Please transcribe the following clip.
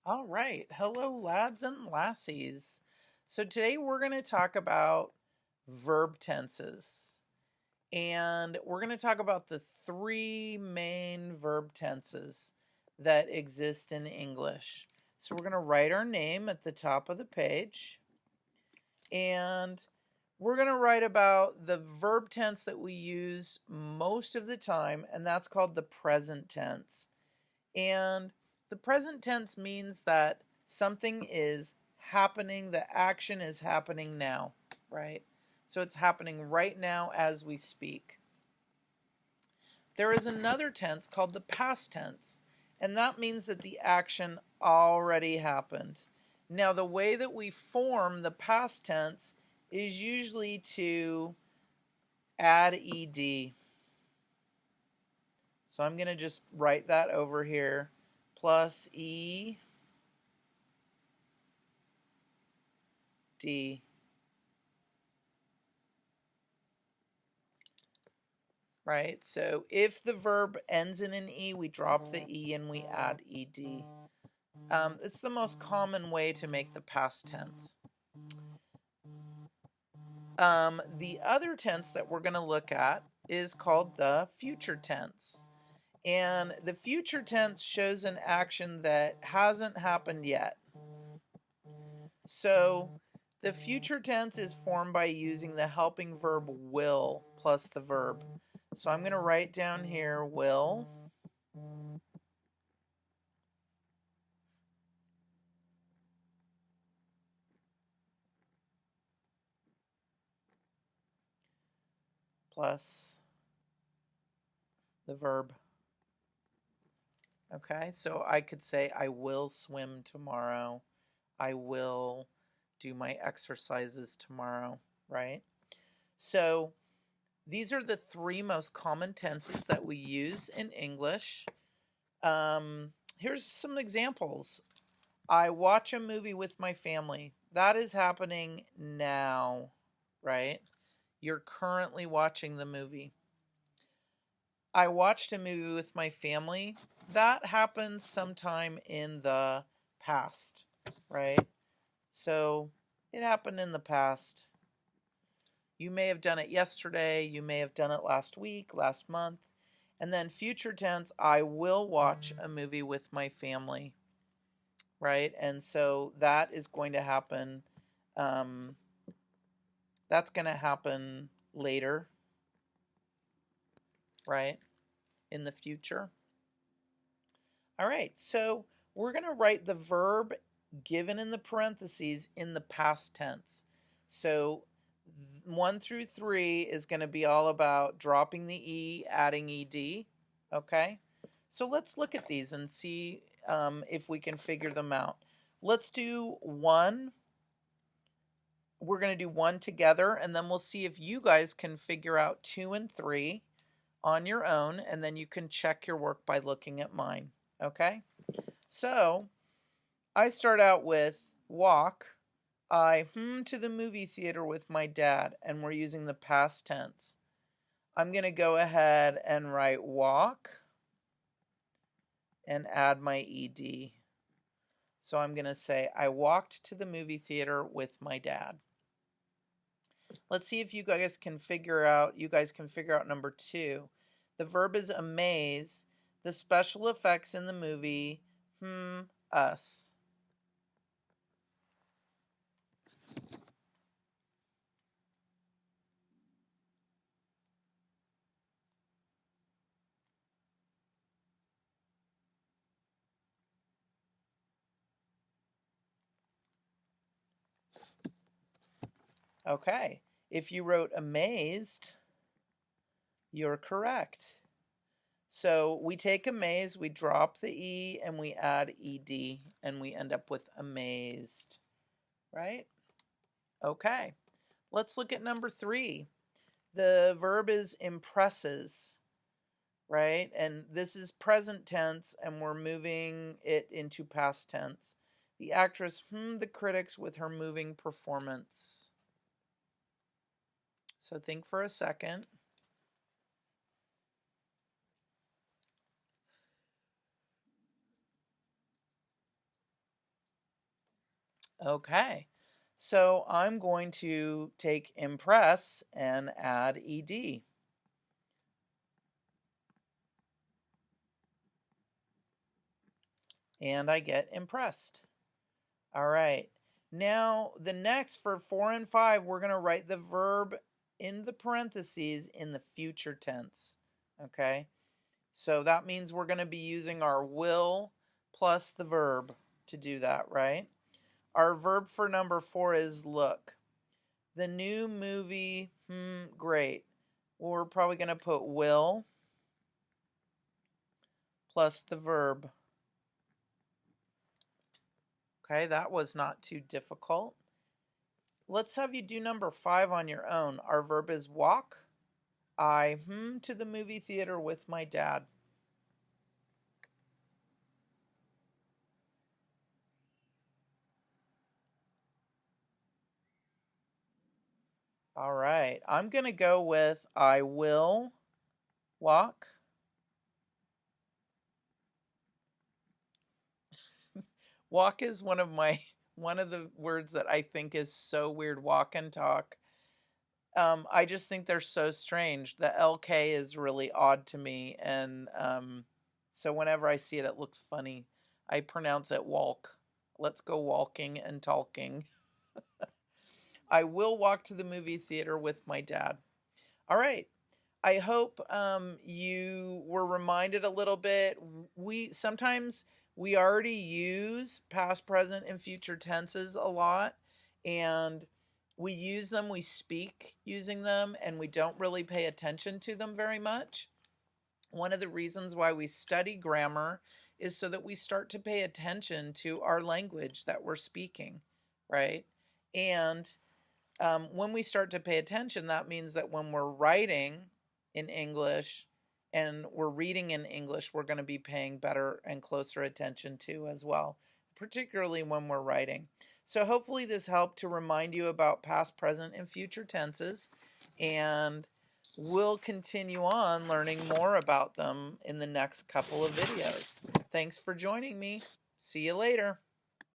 All right. Hello, lads and lassies. So today we're going to talk about verb tenses. And we're going to talk about the three main verb tenses that exist in English. So we're going to write our name at the top of the page. And we're going to write about the verb tense that we use most of the time, and that's called the present tense. And the present tense means that something is happening, the action is happening now, right? So it's happening right now as we speak. There is another tense called the past tense, and that means that the action already happened. Now, the way that we form the past tense is usually to add ed. So I'm going to just write that over here, plus ed. Right? So if the verb ends in an E, we drop the E and we add ed. It's the most common way to make the past tense. The other tense that we're going to look at is called the future tense. And the future tense shows an action that hasn't happened yet. So the future tense is formed by using the helping verb will plus the verb. So I'm going to write down here will plus the verb. Okay, so I could say I will swim tomorrow. I will do my exercises tomorrow, right? So these are the three most common tenses that we use in English. Here's some examples. I watch a movie with my family. That is happening now, right? You're currently watching the movie. I watched a movie with my family. That happened sometime in the past, right? So it happened in the past. You may have done it yesterday. You may have done it last week, last month. And then future tense, I will watch a movie with my family, right? And so that is going to happen. That's going to happen later, right? In the future. All right, so we're going to write the verb given in the parentheses in the past tense. So 1 through 3 is going to be all about dropping the E, adding ED. Okay, so let's look at these and see if we can figure them out. Let's do 1. We're going to do 1 together, and then we'll see if you guys can figure out 2 and 3 on your own, and then you can check your work by looking at mine. Okay? So I start out with walk. I to the movie theater with my dad, and we're using the past tense. I'm going to go ahead and write walk and add my ed. So I'm going to say I walked to the movie theater with my dad. Let's see if you guys can figure out number 2. The verb is amaze. The special effects in the movie us. Okay, if you wrote amazed, you're correct. So we take amaze, we drop the E, and we add ed, and we end up with amazed, right? Okay, let's look at number 3. The verb is impresses, right? And this is present tense, and we're moving it into past tense. The actress the critics with her moving performance. So think for a second. Okay, so I'm going to take impress and add ed. And I get impressed. All right. Now, the next for 4 and 5, we're going to write the verb in the parentheses in the future tense. Okay? So that means we're going to be using our will plus the verb to do that, right? Our verb for number 4 is look. The new movie, great. Well, we're probably going to put will plus the verb. Okay, that was not too difficult. Let's have you do number 5 on your own. Our verb is walk. I to the movie theater with my dad. All right. I'm going to go with I will walk. Walk is one of the words that I think is so weird. Walk and talk. I just think they're so strange. The LK is really odd to me, and so whenever I see it, it looks funny. I pronounce it walk. Let's go walking and talking. I will walk to the movie theater with my dad. All right. I hope you were reminded a little bit. We already use past, present, and future tenses a lot, and we use them. We speak using them, and we don't really pay attention to them very much. One of the reasons why we study grammar is so that we start to pay attention to our language that we're speaking, right? And when we start to pay attention, that means that when we're writing in English and we're reading in English, we're going to be paying better and closer attention to as well, particularly when we're writing. So hopefully this helped to remind you about past, present, and future tenses, and we'll continue on learning more about them in the next couple of videos. Thanks for joining me. See you later.